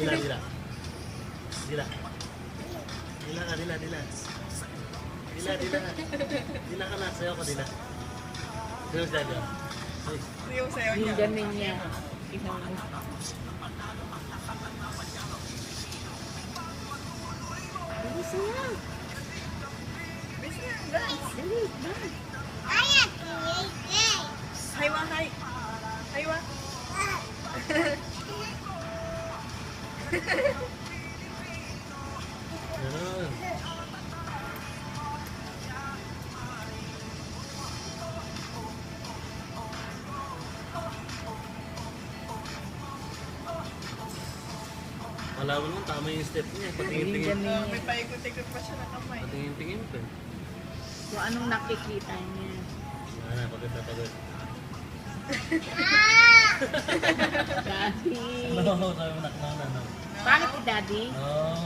Dila, dila. Dila. Dila ka, dila, dila. Dila, dila. Dila ka na, sayo ko, dila. Dila siya, dila. Ay, Yung sayo niya. Yung ganin niya. Ikaw mo. Dali siya. Bisa, dance. Dali, dali. Haywa, hay. Haywa. ganun. Malaman mo, tama yung step niya. Yung Patingin-tingin. ganin niya. May paikot-ikot pa siya ng kamay. Patingin-tingin pa. Kung anong nakikita niya. Yan na, pagod na pagod. Daddy. Ano, sabi mo naknana, no? Bakit si Daddy? Oh.